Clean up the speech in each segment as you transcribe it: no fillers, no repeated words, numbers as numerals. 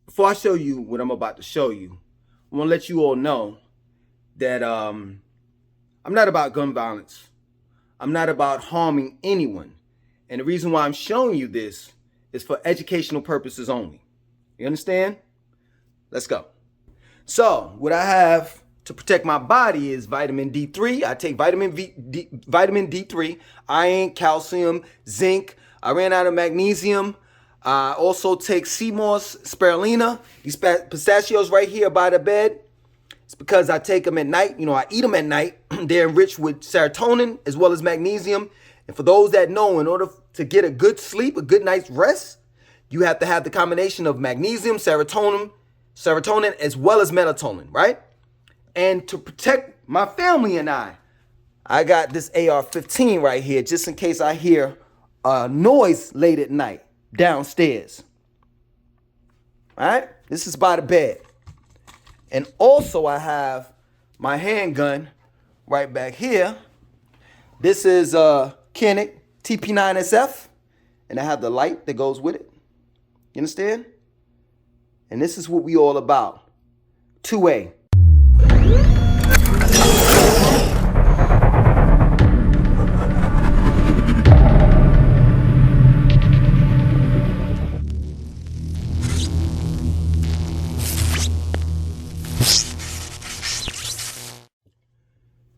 Before I show you what I'm about to show you, I want to let you all know that I'm not about gun violence. I'm not about harming anyone. And the reason why I'm showing you this is for educational purposes only. You understand? Let's go. So, what I have to protect my body is vitamin D3. I take vitamin D3, iron, calcium, zinc. I ran out of magnesium. I also take sea moss, spirulina. These pistachios right here by the bed. It's because I take them at night. I eat them at night. They're enriched with serotonin as well as magnesium. And for those that know, in order to get a good sleep, a good night's rest, you have to have the combination of magnesium, serotonin, as well as melatonin, right? And to protect my family and I got this AR-15 right here, just in case I hear a noise late at night downstairs. All right? This is by the bed. And also I have my handgun right back here. This is a Concord TP9SF, and I have the light that goes with it. You understand? And this is what we all about. 2A.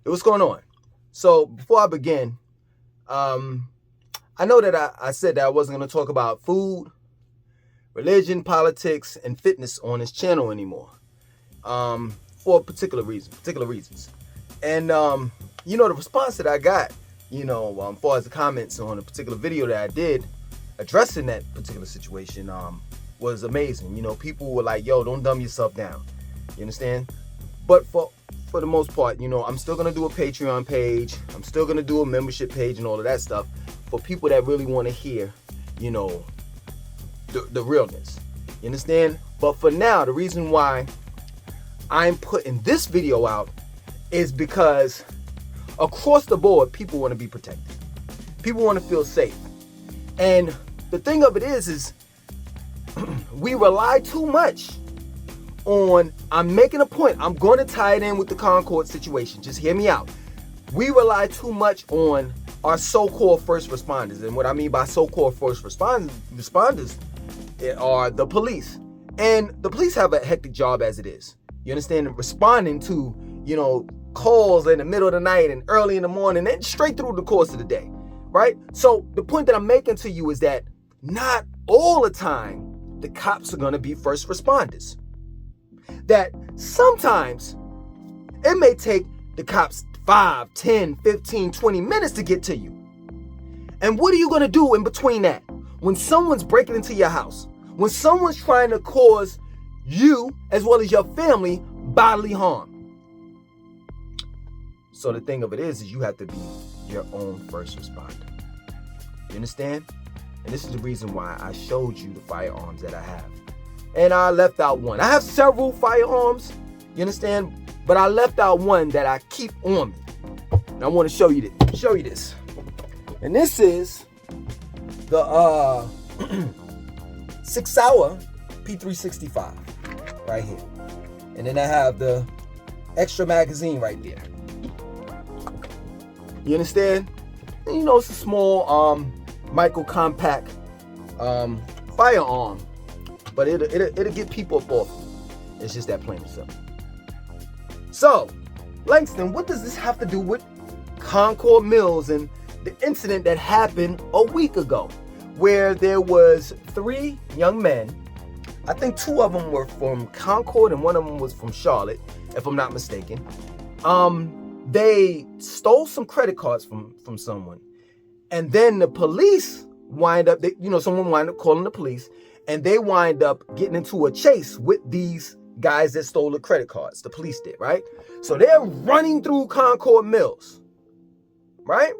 What's going on? So before I begin, I know that I said that I wasn't going to talk about food, religion, politics, and fitness on this channel anymore, for particular reasons. And the response that I got, as far as the comments on a particular video that I did addressing that particular situation, was amazing. People were like, "Yo, don't dumb yourself down." You understand? But for the most part, I'm still gonna do a Patreon page. I'm still gonna do a membership page and all of that stuff for people that really want to hear, the realness. You understand? But for now, the reason why I'm putting this video out is because across the board, people want to be protected. People want to feel safe. And the thing of it is we rely too much on, I'm making a point, I'm going to tie it in with the Concord situation. Just hear me out. We rely too much on our so-called first responders. And what I mean by so-called first responders are the police. And the police have a hectic job as it is. You understand? Responding to, calls in the middle of the night and early in the morning and straight through the course of the day, right? So the point that I'm making to you is that not all the time the cops are going to be first responders. That sometimes it may take the cops 5, 10, 15, 20 minutes to get to you. And what are you going to do in between that? When someone's breaking into your house, when someone's trying to cause you as well as your family bodily harm. So the thing of it is you have to be your own first responder. You understand? And this is the reason why I showed you the firearms that I have. And I left out one. I have several firearms, you understand? But I left out one that I keep on me. And I want to show you this. And this is the 6 hour P365 right here. And then I have the extra magazine right there. You understand? And it's a small micro compact firearm. But it'll get people up off. It's just that plain and simple. So, Langston, what does this have to do with Concord Mills and the incident that happened a week ago, where there was 3 young men? I think 2 of them were from Concord and 1 of them was from Charlotte, if I'm not mistaken. They stole some credit cards from someone, and then the police someone wind up calling the police. And they wind up getting into a chase with these guys that stole the credit cards. The police did, right? So they're running through Concord Mills, right?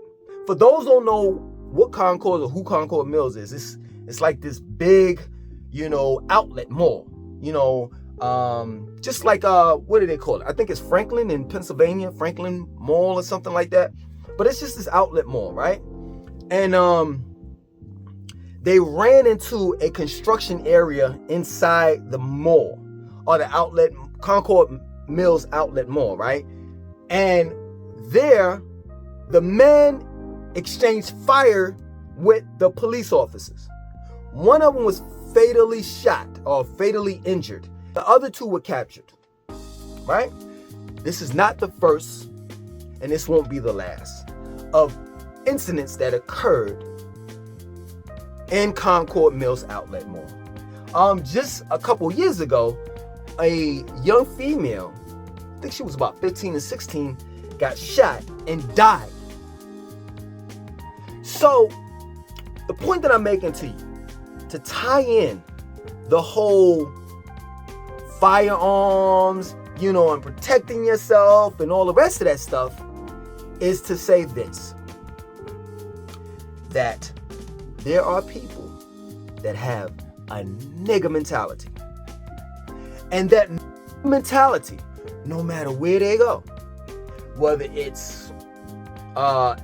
For those who don't know what Concord or who Concord Mills is, it's like this big, outlet mall. Just like what do they call it? I think it's Franklin in Pennsylvania, Franklin Mall or something like that. But it's just this outlet mall, right? And They ran into a construction area inside the mall, or the outlet, Concord Mills outlet mall, right? And there, the men exchanged fire with the police officers. One of them was fatally shot or fatally injured. The other two were captured, right? This is not the first, and this won't be the last, of incidents that occurred in Concord Mills Outlet Mall. Just a couple years ago, a young female, I think she was about 15 or 16, got shot and died. So, the point that I'm making to you, to tie in the whole firearms, and protecting yourself and all the rest of that stuff, is to say this, that there are people that have a nigga mentality. And that mentality, no matter where they go, whether it's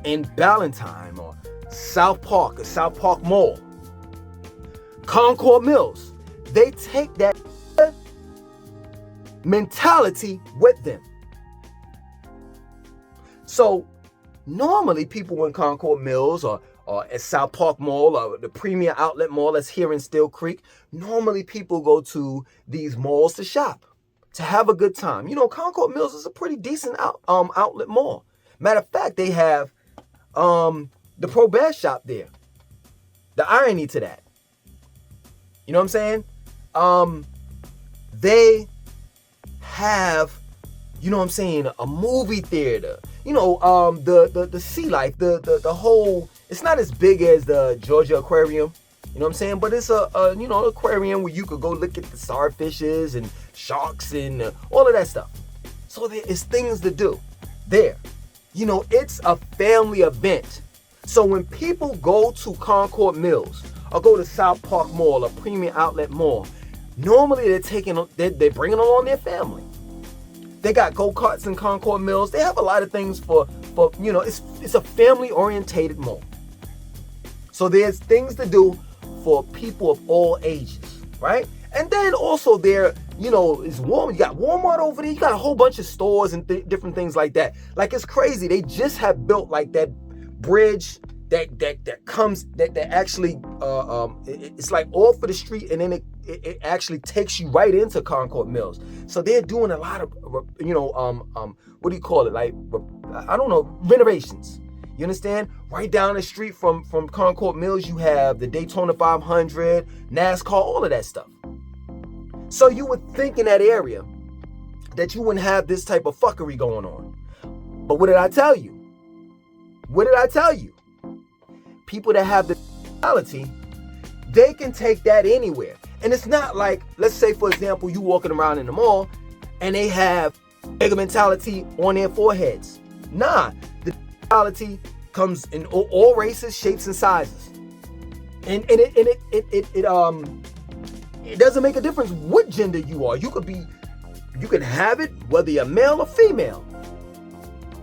in Ballantyne or South Park or South Park Mall, Concord Mills, they take that mentality with them. So normally people in Concord Mills or at South Park Mall or the Premier Outlet Mall that's here in Still Creek, normally people go to these malls to shop, to have a good time. Concord Mills is a pretty decent outlet mall. Matter of fact, they have the Pro Bass shop there. The irony to that. You know what I'm saying? They have, a movie theater. The sea life, the whole, it's not as big as the Georgia Aquarium, you know what I'm saying? But it's a aquarium where you could go look at the starfishes and sharks and all of that stuff. So there is things to do there. It's a family event. So when people go to Concord Mills or go to South Park Mall or Premium Outlet Mall, normally they're bringing along their family. They got go-karts in Concord Mills. They have a lot of things for it's a family-orientated mall. So there's things to do for people of all ages, right? And then also there, is Walmart. You got Walmart over there. You got a whole bunch of stores and different things like that. Like, it's crazy. They just have built like that bridge that comes that actually it's like off of the street, and then it actually takes you right into Concord Mills. So they're doing a lot of what do you call it, like I don't know, renovations. You understand? Right down the street from Concord Mills, you have the Daytona 500, NASCAR, all of that stuff. So you would think in that area that you wouldn't have this type of fuckery going on. But what did I tell you? People that have the mentality, they can take that anywhere. And it's not like, let's say, for example, you walking around in the mall and they have nigga mentality on their foreheads. Nah, the mentality comes in all races, shapes, and sizes. And it doesn't make a difference what gender you are. You can have it whether you're male or female.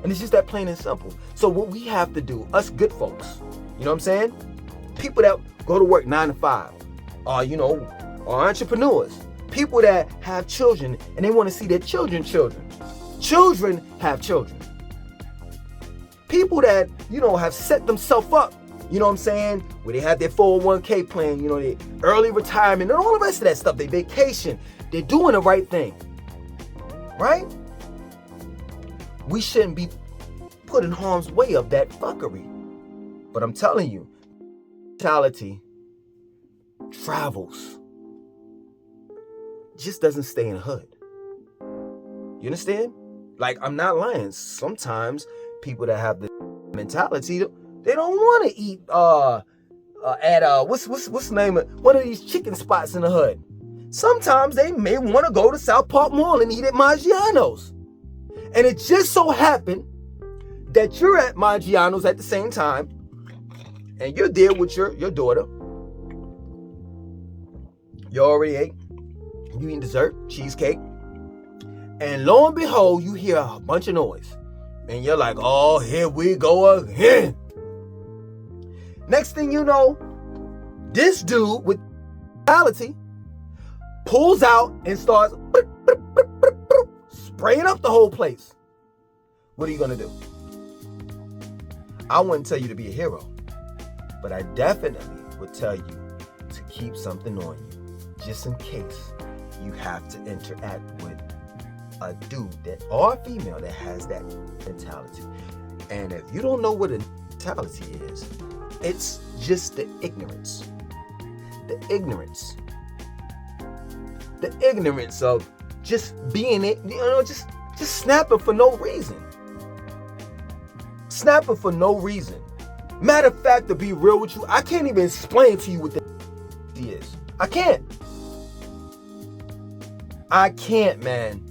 And it's just that plain and simple. So what we have to do, us good folks, you know what I'm saying? People that go to work 9 to 5, are entrepreneurs. People that have children and they want to see their children. Children have children. People that, have set themselves up, you know what I'm saying? Where they have their 401k plan, their early retirement and all the rest of that stuff. They vacation. They're doing the right thing. Right? We shouldn't be put in harm's way of that fuckery. But I'm telling you, mentality travels. Just doesn't stay in the hood. You understand? Like, I'm not lying. Sometimes people that have the mentality, they don't want to eat at what's the name of one of these chicken spots in the hood. Sometimes they may want to go to South Park Mall and eat at Maggiano's. And it just so happened that you're at Maggiano's at the same time, and you're there with your daughter. You already ate. You eat dessert, cheesecake. And lo and behold, you hear a bunch of noise. And you're like, oh, here we go again. Next thing you know, This dude with mentality pulls out and starts spraying up the whole place. What are you going to do? I wouldn't tell you to be a hero, but I definitely would tell you to keep something on you, just in case you have to interact with a dude that or a female that has that mentality. And if you don't know what a mentality is, it's just the ignorance. The ignorance of just being it, just snapping for no reason. Snapping for no reason. Matter of fact, to be real with you, I can't even explain to you what that is. I can't, man.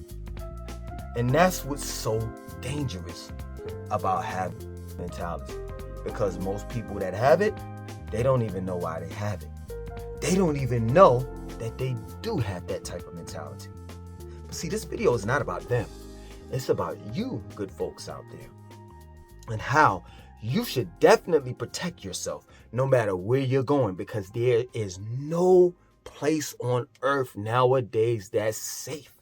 And that's what's so dangerous about having mentality. Because most people that have it, they don't even know why they have it. They don't even know that they do have that type of mentality. But see, this video is not about them. It's about you, good folks out there. And how you should definitely protect yourself no matter where you're going, because there is no place on earth nowadays that's safe.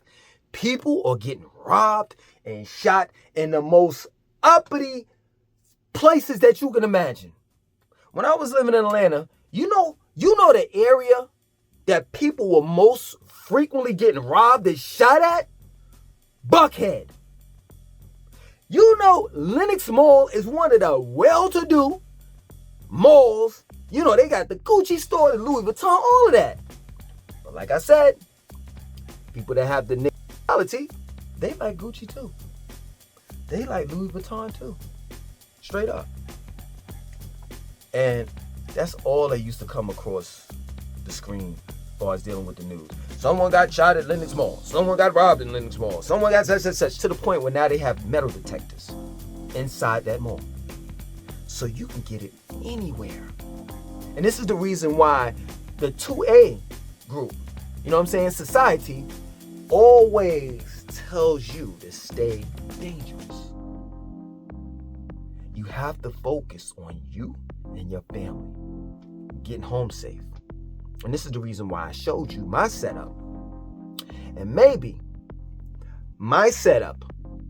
People are getting robbed and shot in the most uppity places that you can imagine. When I was living in Atlanta, you know the area that people were most frequently getting robbed and shot at? Buckhead. You know, Lenox Mall is one of the well-to-do malls. You know, they got the Gucci store, the Louis Vuitton, all of that. But like I said, people that have the mentality, they like Gucci too. They like Louis Vuitton too. Straight up. And that's all that used to come across the screen as far as dealing with the news. Someone got shot at Lenox Mall. Someone got robbed in Lenox Mall. Someone got such, to the point where now they have metal detectors inside that mall. So you can get it anywhere. And this is the reason why the 2A group, you know what I'm saying, society, always tells you to stay dangerous. You have to focus on you and your family, getting home safe. And this is the reason why I showed you my setup. And maybe my setup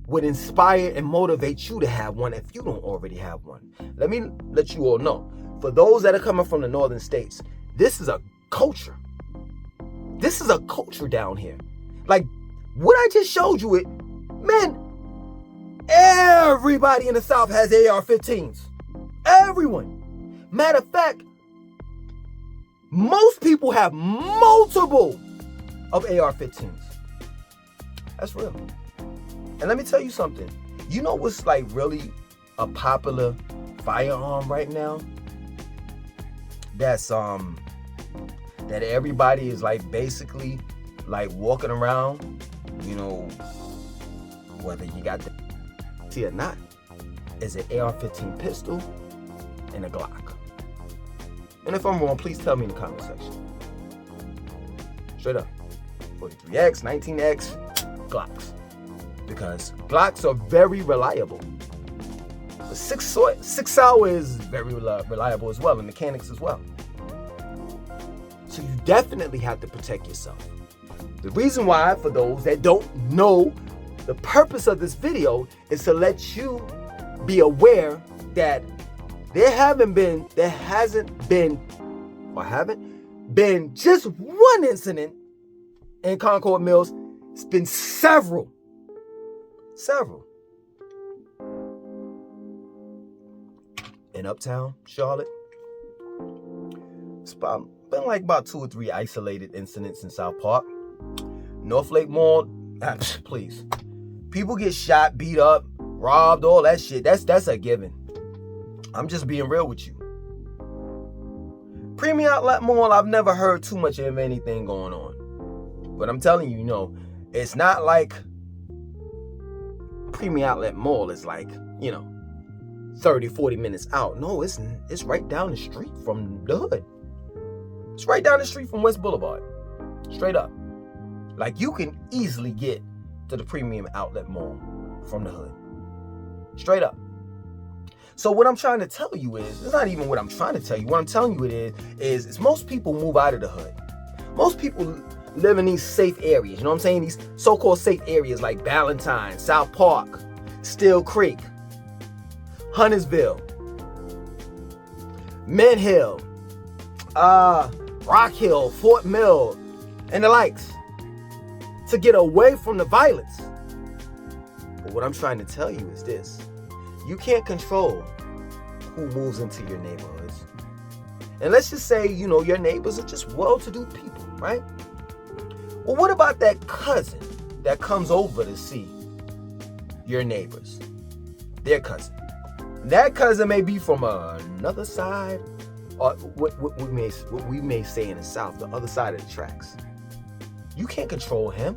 would inspire and motivate you to have one if you don't already have one. Let me let you all know. For those that are coming from the northern states, this is a culture. This is a culture down here. Like what I just showed you, man, everybody in the South has AR-15s. Everyone. Matter of fact, most people have multiple of AR-15s. That's real. And let me tell you something. You know what's like really a popular firearm right now? That's that everybody is like basically like walking around, you know, whether you got the or not, is an AR-15 pistol and a Glock. And if I'm wrong, please tell me in the comment section. Straight up. 43X, 19X, Glocks. Because Glocks are very reliable. The 6 hour is very reliable as well, and mechanics as well. So you definitely have to protect yourself. The reason why, for those that don't know, the purpose of this video is to let you be aware that there hasn't been just one incident in Concord Mills. It's been several. In Uptown Charlotte, it's been like about 2 or 3 isolated incidents in South Park. North Lake Mall, please. People get shot, beat up, robbed, all that shit. That's a given. I'm just being real with you. Premium Outlet Mall, I've never heard too much of anything going on. But I'm telling you, it's not like Premium Outlet Mall is like, 30, 40 minutes out. No, it's right down the street from the hood. It's right down the street from West Boulevard. Straight up. Like you can easily get to the Premium Outlet Mall from the hood. Straight up. So what I'm trying to tell you is, it's not even what I'm trying to tell you. What I'm telling you is most people move out of the hood. Most people live in these safe areas. You know what I'm saying? These so-called safe areas like Ballantyne, South Park, Steel Creek, Huntersville, Mint Hill, Rock Hill, Fort Mill, and the likes, to get away from the violence. But what I'm trying to tell you is this: you can't control who moves into your neighborhoods. And let's just say, your neighbors are just well-to-do people, right? Well, what about that cousin that comes over to see your neighbors? Their cousin. That cousin may be from another side, or what we may say in the South, the other side of the tracks. You can't control him.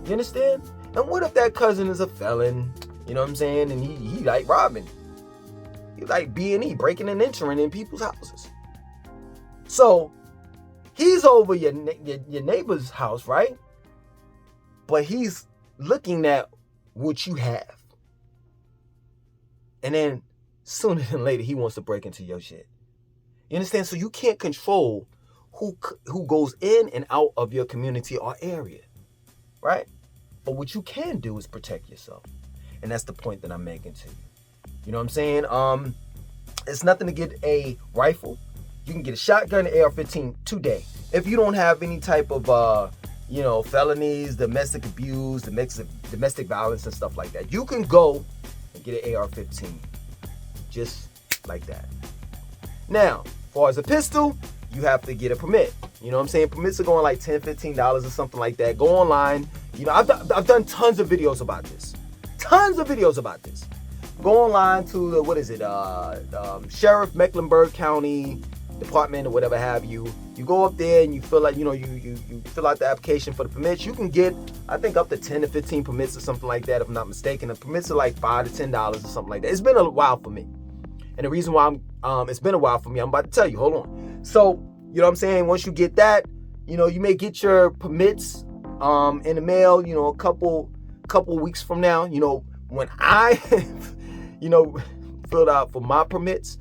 You understand? And what if that cousin is a felon? You know what I'm saying? And he like robbing. He like B&E, breaking and entering in people's houses. So he's over your neighbor's house, right? But he's looking at what you have. And then sooner than later, he wants to break into your shit. You understand? So you can't control who goes in and out of your community or area, right? But what you can do is protect yourself. And that's the point that I'm making to you. You know what I'm saying? It's nothing to get a rifle. You can get a shotgun, an AR-15 today. If you don't have any type of, felonies, domestic abuse, domestic violence and stuff like that, you can go and get an AR-15. Just like that. Now, as far as a pistol, you have to get a permit. You know what I'm saying? Permits are going like $10, $15 or something like that. Go online. I've done tons of videos about this. Go online to the, Sheriff Mecklenburg County Department or whatever have you. You go up there and you fill out, you fill out the application for the permits. You can get, I think, up to 10 to 15 permits or something like that, if I'm not mistaken. The permits are like $5 to $10 or something like that. It's been a while for me. And the reason why it's been a while for me, I'm about to tell you. Hold on. So, you know what I'm saying? Once you get that, you may get your permits in the mail, a couple weeks from now. When I, filled out for my permits,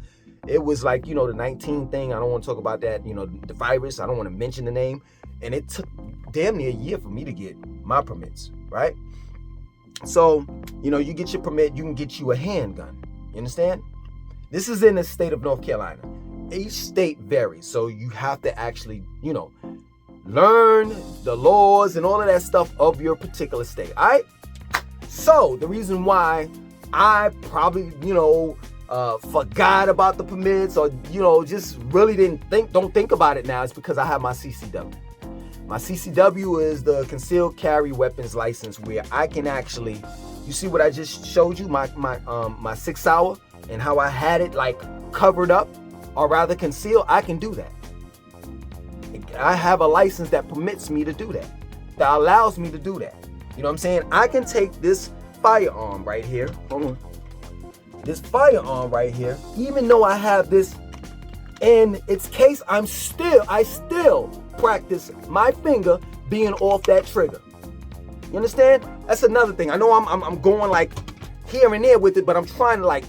it was like, the 19 thing. I don't want to talk about that, the virus. I don't want to mention the name. And it took damn near a year for me to get my permits, right? So, you get your permit, you can get you a handgun. You understand? This is in the state of North Carolina. Each state varies. So you have to actually, learn the laws and all of that stuff of your particular state. All right? So the reason why I probably, forgot about the permits or, just really don't think about it now is because I have my CCW. My CCW is the Concealed Carry Weapons License, where I can actually, you see what I just showed you, my 6 hour and how I had it like covered up or rather concealed. I can do that. I have a license that permits me to do that, that allows me to do that. You know what I'm saying? I can take this firearm right here. Hold on. This firearm right here, even though I have this in its case, I still practice my finger being off that trigger. You understand? That's another thing. I know I'm going like here and there with it, but I'm trying to like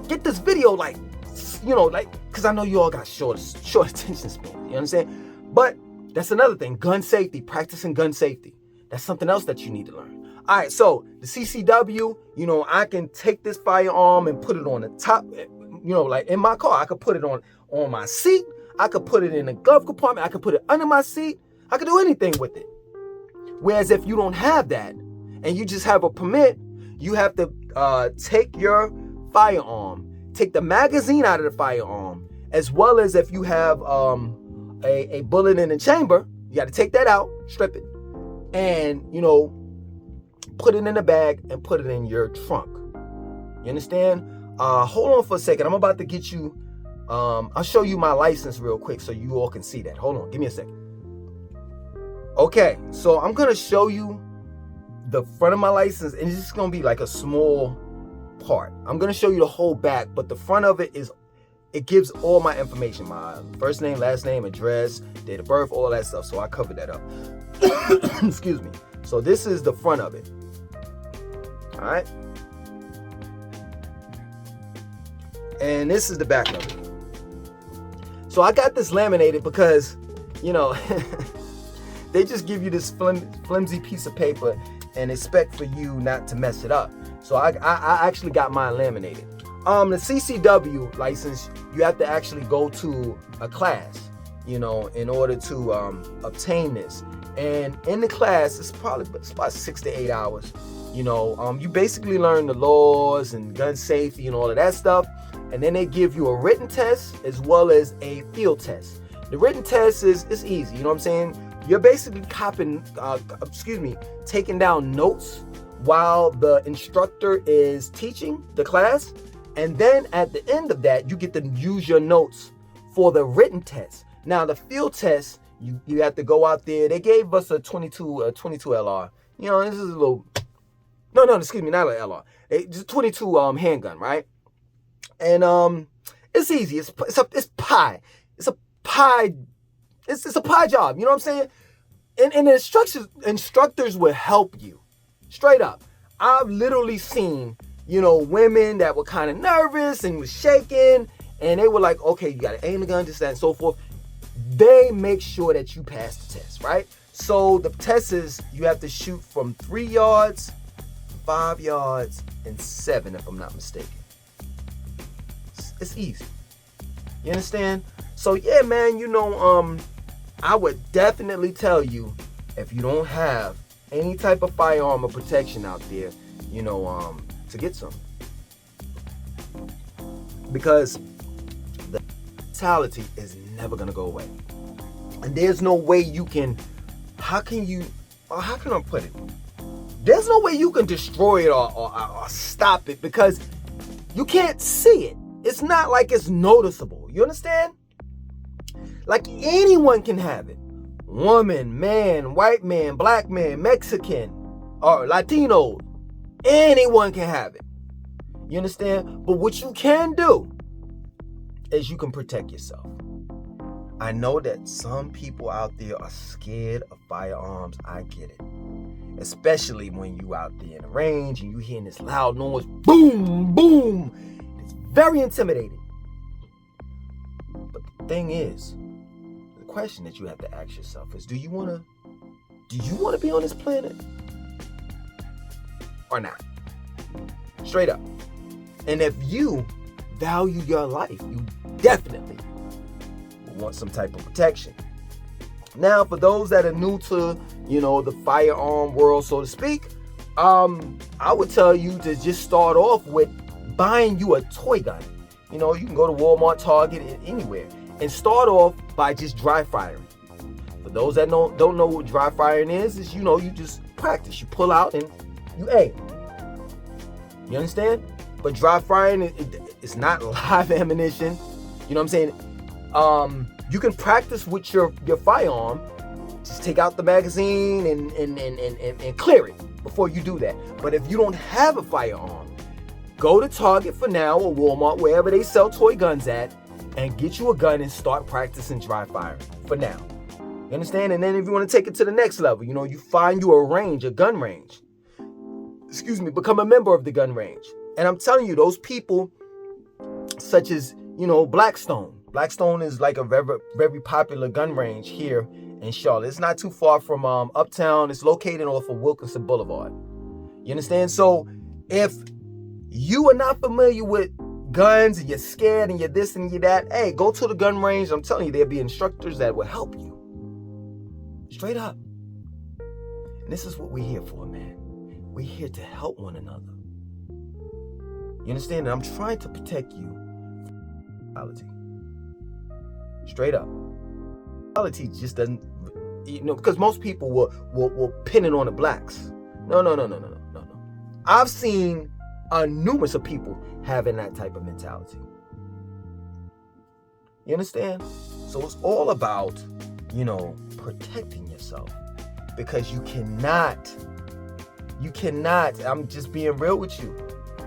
get this video because I know you all got short attention span. You understand? But that's another thing. Gun safety, practicing gun safety. That's something else that you need to learn. All right, so the CCW, I can take this firearm and put it on the top, like in my car. I could put it on my seat. I could put it in the glove compartment. I could put it under my seat. I could do anything with it. Whereas if you don't have that and you just have a permit, you have to take your firearm, take the magazine out of the firearm, as well as if you have a bullet in the chamber, you got to take that out, strip it, and, put it in a bag and put it in your trunk. You understand? Hold on for a second. I'm about to get you, I'll show you my license real quick so you all can see that. Hold on. Give me a second. Okay. So I'm going to show you the front of my license, and it's just going to be like a small part. I'm going to show you the whole back, but the front of it gives all my information, my first name, last name, address, date of birth, all that stuff. So I covered that up. Excuse me. So this is the front of it. All right. And this is the back of it. So I got this laminated because, you know, they just give you this flimsy piece of paper and expect for you not to mess it up. So I actually got mine laminated. The CCW license, you have to actually go to a class, you know, in order to obtain this. And in the class, it's about 6 to 8 hours. You know, you basically learn the laws and gun safety and all of that stuff. And then they give you a written test as well as a field test. The written test is easy, you know what I'm saying? You're basically taking down notes while the instructor is teaching the class. And then at the end of that, you get to use your notes for the written test. Now, the field test, you have to go out there. They gave us a 22 LR. You know, this is a little, not an LR. Just 22 handgun, right? And it's easy. It's pie. It's a pie. It's a pie job. You know what I'm saying? And the instructors will help you. Straight up. I've literally seen, you know, women that were kind of nervous and was shaking, and they were like, okay, you got to aim the gun, this, that, and so forth. They make sure that you pass the test, right? So the test is you have to shoot from 3 yards, 5 yards, and 7, if I'm not mistaken. It's easy. You understand? So yeah, man, you know, I would definitely tell you, if you don't have any type of firearm or protection out there, you know, to get some. Because the mentality is never gonna go away. And there's no way you can, how can I put it? There's no way you can destroy it or stop it, because you can't see it. It's not like it's noticeable. You understand? Like anyone can have it. Woman, man, white man, black man, Mexican, or Latino. Anyone can have it. You understand? But what you can do is you can protect yourself. I know that some people out there are scared of firearms. I get it. Especially when you out there in the range and you hearing this loud noise, boom, boom. It's very intimidating. But the thing is, the question that you have to ask yourself is, do you want to be on this planet or not? Straight up. And if you value your life, you definitely want some type of protection. Now, for those that are new to, you know, the firearm world, so to speak, I would tell you to just start off with buying you a toy gun. You know, you can go to Walmart, Target, anywhere, and start off by just dry firing. For those that don't know what dry firing is, you know, you just practice. You pull out and you aim. You understand? But dry firing, it's not live ammunition. You know what I'm saying? You can practice with your firearm. Just take out the magazine and clear it before you do that. But if you don't have a firearm, go to Target for now or Walmart, wherever they sell toy guns at, and get you a gun and start practicing dry firing for now. You understand? And then if you want to take it to the next level, you know, you find you a range, a gun range. Become a member of the gun range. And I'm telling you, those people, such as, you know, Blackstone. Blackstone is like a very, very popular gun range here in Charlotte. It's not too far from Uptown. It's located off of Wilkinson Boulevard. You understand? So if you are not familiar with guns and you're scared and you're this and you're that, hey, go to the gun range. I'm telling you, there'll be instructors that will help you. Straight up. And this is what we're here for, man. We're here to help one another. You understand? And I'm trying to protect you from reality. Straight up. Reality just doesn't, you know, because most people will pin it on the blacks. No. I've seen numerous of people having that type of mentality. You understand? So it's all about, you know, protecting yourself, because you cannot, I'm just being real with you.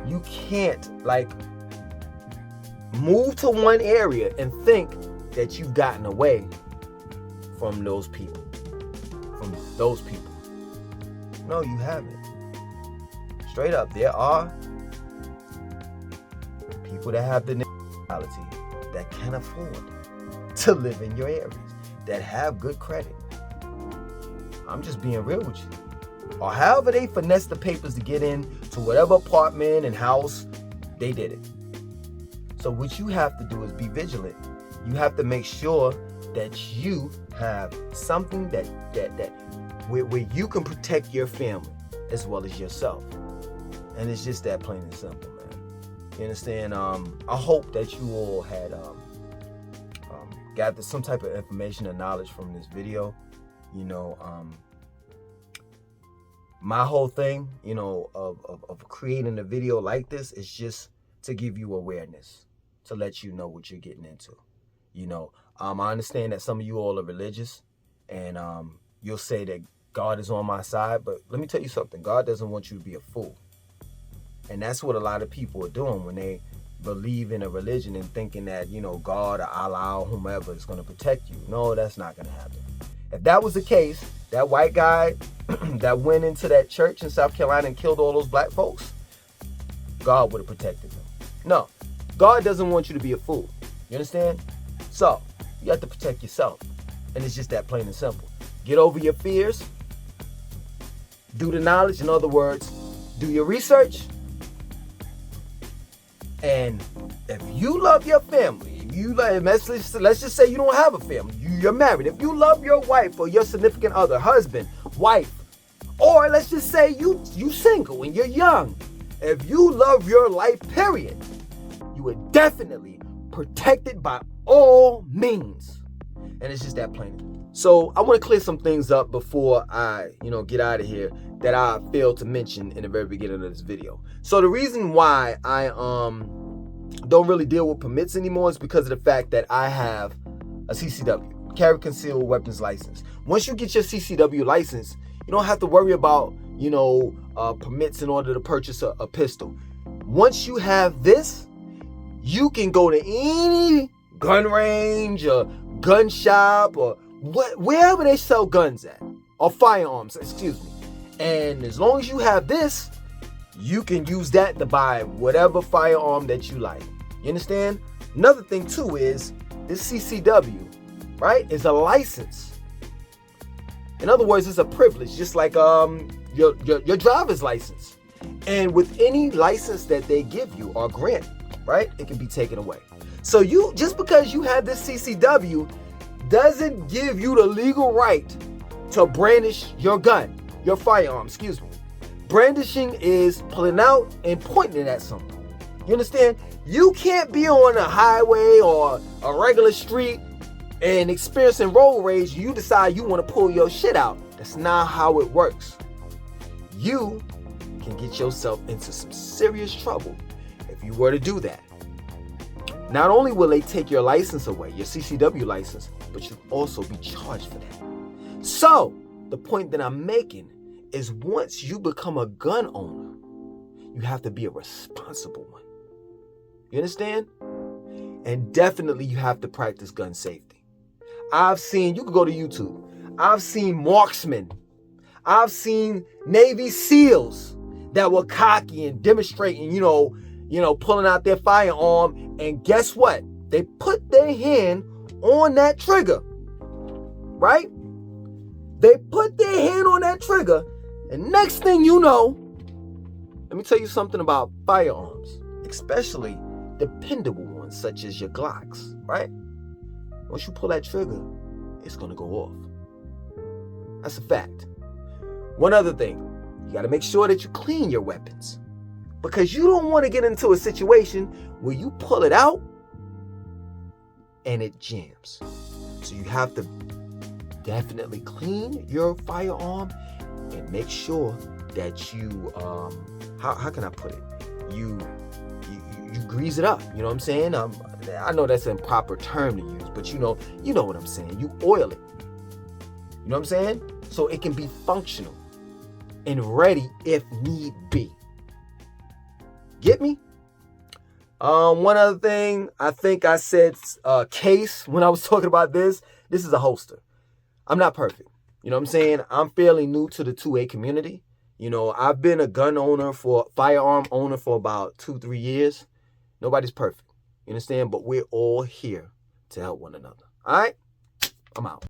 You can't like move to one area and think that you've gotten away from those people. No, you haven't. Straight up, there are people that have the reality that can afford to live in your areas, that have good credit. I'm just being real with you. Or however they finesse the papers to get in to whatever apartment and house, they did it. So what you have to do is be vigilant. You have to make sure that you have something that where you can protect your family as well as yourself. And it's just that plain and simple, man. You understand? I hope that you all had gathered some type of information and knowledge from this video. You know, my whole thing, you know, of creating a video like this is just to give you awareness, to let you know what you're getting into. You know, I understand that some of you all are religious, and you'll say that God is on my side, but let me tell you something. God doesn't want you to be a fool. And that's what a lot of people are doing when they believe in a religion and thinking that, you know, God or Allah or whomever is going to protect you. No, that's not going to happen. If that was the case, that white guy that went into that church in South Carolina and killed all those black folks, God would have protected them. No, God doesn't want you to be a fool. You understand? So, you have to protect yourself. And it's just that plain and simple. Get over your fears. Do the knowledge. In other words, do your research. And if you love your family, if you love, let's just say you don't have a family, you're married. If you love your wife or your significant other, husband, wife, or let's just say you single and you're young. If you love your life, period, you are definitely protected by all means. And it's just that plain. So I want to clear some things up before I, get out of here that I failed to mention in the very beginning of this video. So the reason why I don't really deal with permits anymore is because of the fact that I have a CCW, carry concealed weapons license. Once you get your CCW license, you don't have to worry about, permits in order to purchase a pistol. Once you have this, you can go to any gun range or gun shop or wherever they sell guns at, or firearms, excuse me. And as long as you have this, you can use that to buy whatever firearm that you like. You understand? Another thing too is this CCW, right, is a license. In other words, it's a privilege, just like your driver's license. And with any license that they give you or grant, right, it can be taken away. So just because you have this CCW doesn't give you the legal right to brandish your gun, your firearm, excuse me. Brandishing is pulling out and pointing it at someone. You understand? You can't be on a highway or a regular street and experiencing road rage. You decide you want to pull your shit out. That's not how it works. You can get yourself into some serious trouble if you were to do that. Not only will they take your license away, your CCW license, but you'll also be charged for that. So, the point that I'm making is once you become a gun owner, you have to be a responsible one. You understand? And definitely you have to practice gun safety. You can go to YouTube. I've seen marksmen. I've seen Navy SEALs that were cocky and demonstrating, pulling out their firearm. And guess what? They put their hand on that trigger, right? They put their hand on that trigger, and next thing you know, let me tell you something about firearms, especially dependable ones such as your Glocks, right? Once you pull that trigger, it's gonna go off. That's a fact. One other thing, you gotta make sure that you clean your weapons, because you don't want to get into a situation where you pull it out and it jams. So you have to definitely clean your firearm and make sure that you how can I put it? You grease it up. You know what I'm saying? I know that's an improper term to use, but you know what I'm saying. You oil it. You know what I'm saying? So it can be functional and ready if need be. Get me? One other thing, I think I said case when I was talking about this. This is a holster. I'm not perfect. You know what I'm saying? I'm fairly new to the 2A community. I've been a firearm owner for about 2-3 years. Nobody's perfect. You understand? But we're all here to help one another. All right? I'm out.